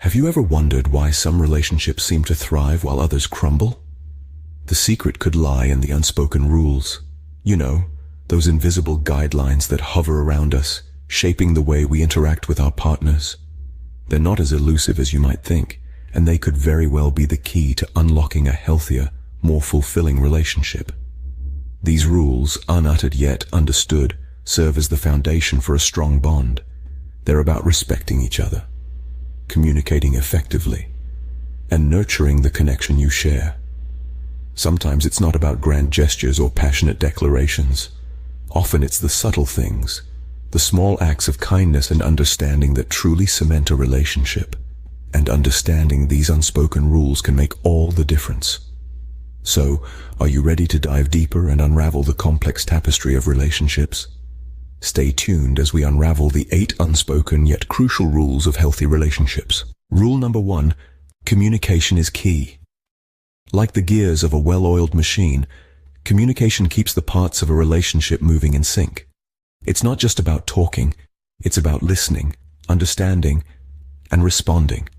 Have you ever wondered why some relationships seem to thrive while others crumble? The secret could lie in the unspoken rules. You know, those invisible guidelines that hover around us, shaping the way we interact with our partners. They're not as elusive as you might think, and they could very well be the key to unlocking a healthier, more fulfilling relationship. These rules, unuttered yet understood, serve as the foundation for a strong bond. They're about respecting each other, communicating effectively, and nurturing the connection you share. Sometimes it's not about grand gestures or passionate declarations. Often it's the subtle things, the small acts of kindness and understanding that truly cement a relationship. And understanding these unspoken rules can make all the difference. So, are you ready to dive deeper and unravel the complex tapestry of relationships? Stay tuned as we unravel the 8 unspoken yet crucial rules of healthy relationships. Rule number 1, communication is key. Like the gears of a well-oiled machine, communication keeps the parts of a relationship moving in sync. It's not just about talking, it's about listening, understanding, and responding.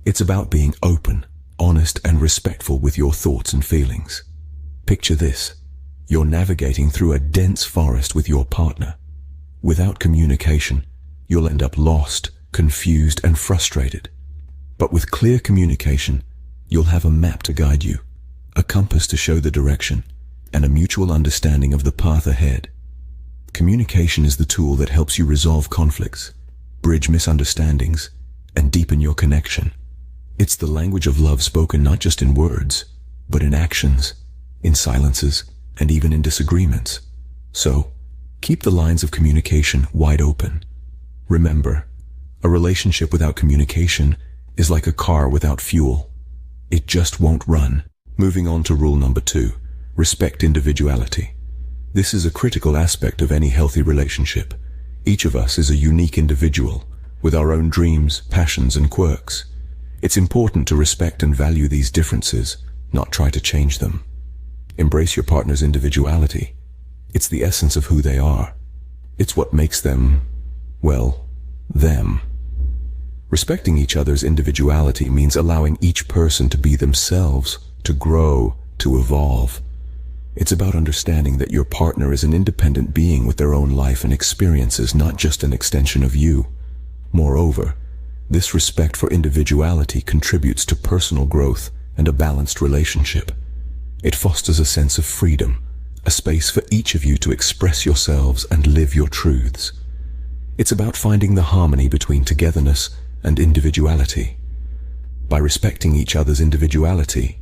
It's about being open, honest, and respectful with your thoughts and feelings. Picture this: you're navigating through a dense forest with your partner. Without communication, you'll end up lost, confused, and frustrated. But with clear communication, you'll have a map to guide you, a compass to show the direction, and a mutual understanding of the path ahead. Communication is the tool that helps you resolve conflicts, bridge misunderstandings, and deepen your connection. It's the language of love spoken not just in words, but in actions, in silences, and even in disagreements. So, keep the lines of communication wide open. Remember, a relationship without communication is like a car without fuel. It just won't run. Moving on to rule number 2, respect individuality. This is a critical aspect of any healthy relationship. Each of us is a unique individual, with our own dreams, passions, and quirks. It's important to respect and value these differences, not try to change them. Embrace your partner's individuality. It's the essence of who they are. It's what makes them, well, them. Respecting each other's individuality means allowing each person to be themselves, to grow, to evolve. It's about understanding that your partner is an independent being with their own life and experiences, not just an extension of you. Moreover, this respect for individuality contributes to personal growth and a balanced relationship. It fosters a sense of freedom, a space for each of you to express yourselves and live your truths. It's about finding the harmony between togetherness and individuality. By respecting each other's individuality,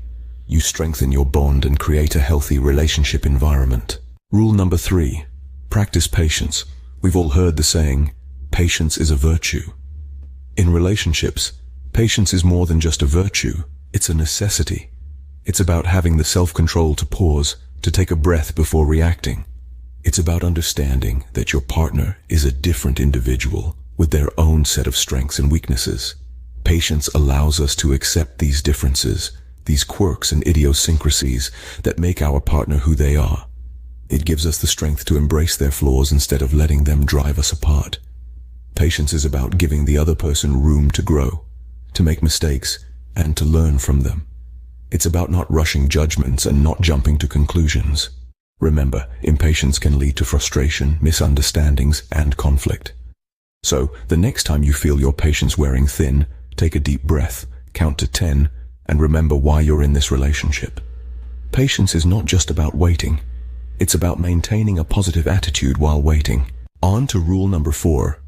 you strengthen your bond and create a healthy relationship environment. Rule number 3, practice patience. We've all heard the saying, patience is a virtue. In relationships, patience is more than just a virtue, it's a necessity. It's about having the self-control to pause, to take a breath before reacting. It's about understanding that your partner is a different individual with their own set of strengths and weaknesses. Patience allows us to accept these differences, these quirks and idiosyncrasies that make our partner who they are. It gives us the strength to embrace their flaws instead of letting them drive us apart. Patience is about giving the other person room to grow, to make mistakes, and to learn from them. It's about not rushing judgments and not jumping to conclusions. Remember, impatience can lead to frustration, misunderstandings, and conflict. So, the next time you feel your patience wearing thin, take a deep breath, count to 10, and remember why you're in this relationship. Patience is not just about waiting. It's about maintaining a positive attitude while waiting. On to rule number 4.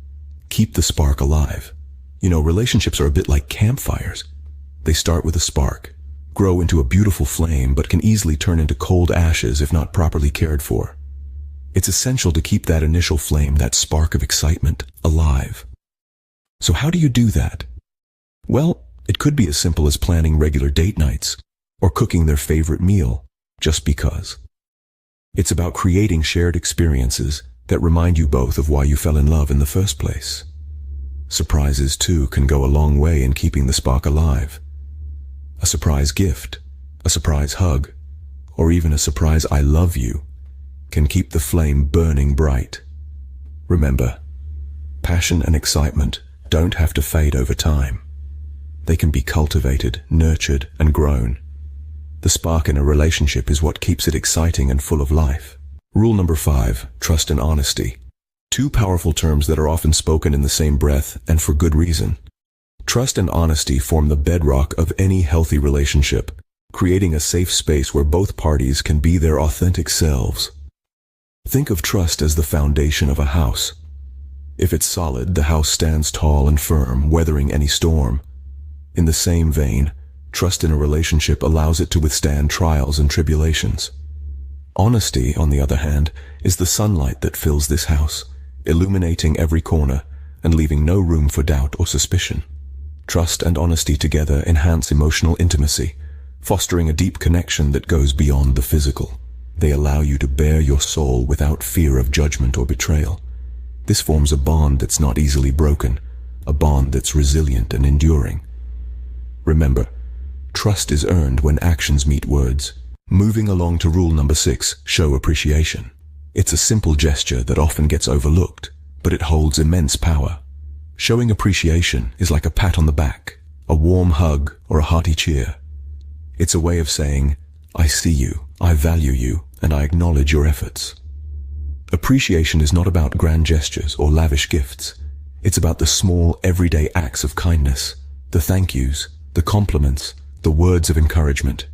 Keep the spark alive. You know, relationships are a bit like campfires. They start with a spark, grow into a beautiful flame, but can easily turn into cold ashes if not properly cared for. It's essential to keep that initial flame, that spark of excitement, alive. So how do you do that? Well, it could be as simple as planning regular date nights, or cooking their favorite meal, just because. It's about creating shared experiences that remind you both of why you fell in love in the first place. Surprises, too, can go a long way in keeping the spark alive. A surprise gift, a surprise hug, or even a surprise "I love you" can keep the flame burning bright. Remember, passion and excitement don't have to fade over time. they can be cultivated, nurtured, and grown. The spark in a relationship is what keeps it exciting and full of life. Rule number 5, trust and honesty. Two powerful terms that are often spoken in the same breath, and for good reason. Trust and honesty form the bedrock of any healthy relationship, creating a safe space where both parties can be their authentic selves. Think of trust as the foundation of a house. If it's solid, the house stands tall and firm, weathering any storm. In the same vein, trust in a relationship allows it to withstand trials and tribulations. Honesty, on the other hand, is the sunlight that fills this house, illuminating every corner and leaving no room for doubt or suspicion. Trust and honesty together enhance emotional intimacy, fostering a deep connection that goes beyond the physical. They allow you to bare your soul without fear of judgment or betrayal. This forms a bond that's not easily broken, a bond that's resilient and enduring. Remember, trust is earned when actions meet words. Moving along to rule number 6, show appreciation. It's a simple gesture that often gets overlooked, but it holds immense power. Showing appreciation is like a pat on the back, a warm hug, or a hearty cheer. It's a way of saying, I see you, I value you, and I acknowledge your efforts. Appreciation is not about grand gestures or lavish gifts. It's about the small, everyday acts of kindness, the thank yous, the compliments, the words of encouragement.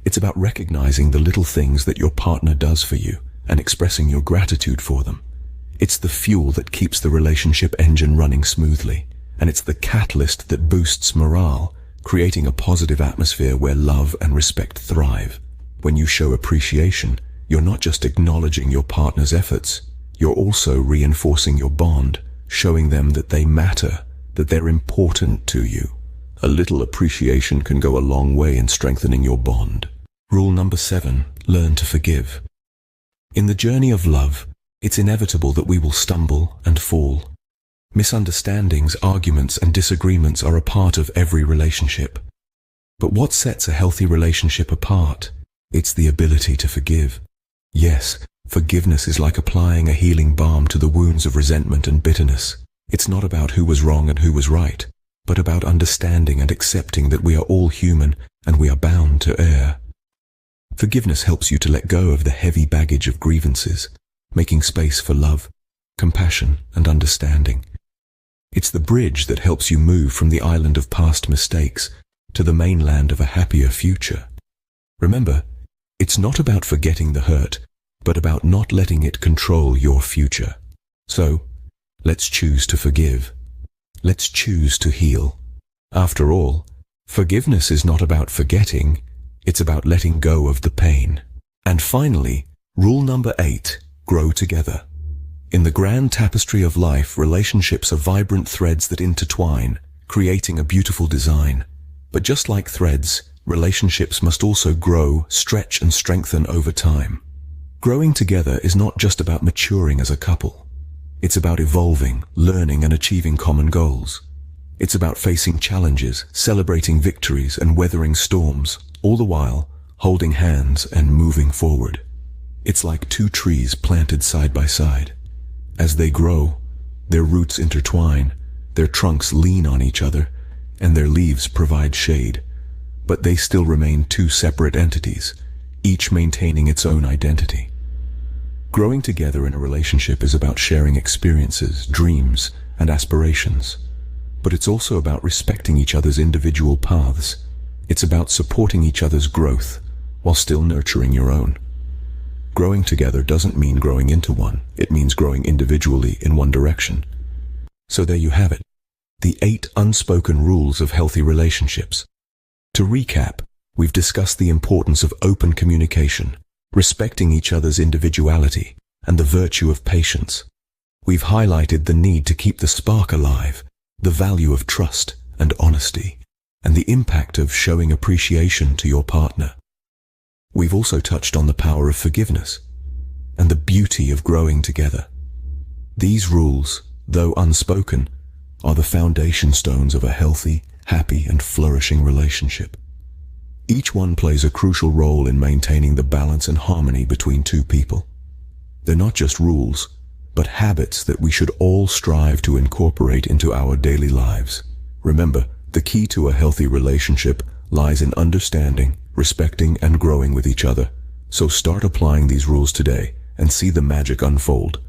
It's about recognizing the little things that your partner does for you and expressing your gratitude for them. It's the fuel that keeps the relationship engine running smoothly, and it's the catalyst that boosts morale, creating a positive atmosphere where love and respect thrive. When you show appreciation, you're not just acknowledging your partner's efforts, you're also reinforcing your bond, showing them that they matter, that they're important to you. A little appreciation can go a long way in strengthening your bond. Rule number 7, learn to forgive. In the journey of love, it's inevitable that we will stumble and fall. Misunderstandings, arguments, and disagreements are a part of every relationship. But what sets a healthy relationship apart? It's the ability to forgive. Yes, forgiveness is like applying a healing balm to the wounds of resentment and bitterness. It's not about who was wrong and who was right, but about understanding and accepting that we are all human and we are bound to err. Forgiveness helps you to let go of the heavy baggage of grievances, making space for love, compassion, and understanding. It's the bridge that helps you move from the island of past mistakes to the mainland of a happier future. Remember, it's not about forgetting the hurt, but about not letting it control your future. So, let's choose to forgive. Let's choose to heal. After all, forgiveness is not about forgetting, it's about letting go of the pain. And finally, rule number 8, grow together. In the grand tapestry of life, relationships are vibrant threads that intertwine, creating a beautiful design. But just like threads, relationships must also grow, stretch, and strengthen over time. Growing together is not just about maturing as a couple. It's about evolving, learning, and achieving common goals. It's about facing challenges, celebrating victories, and weathering storms, all the while holding hands and moving forward. It's like two trees planted side by side. As they grow, their roots intertwine, their trunks lean on each other, and their leaves provide shade. But they still remain two separate entities, each maintaining its own identity. Growing together in a relationship is about sharing experiences, dreams, and aspirations. But it's also about respecting each other's individual paths. It's about supporting each other's growth while still nurturing your own. Growing together doesn't mean growing into one. It means growing individually in one direction. So there you have it, the 8 unspoken rules of healthy relationships. To recap, we've discussed the importance of open communication, respecting each other's individuality, and the virtue of patience. We've highlighted the need to keep the spark alive, the value of trust and honesty, and the impact of showing appreciation to your partner. We've also touched on the power of forgiveness and the beauty of growing together. These rules, though unspoken, are the foundation stones of a healthy, happy, and flourishing relationship. Each one plays a crucial role in maintaining the balance and harmony between two people. They're not just rules, but habits that we should all strive to incorporate into our daily lives. Remember, The key to a healthy relationship lies in understanding, respecting, and growing with each other. So start applying these rules today and see the magic unfold.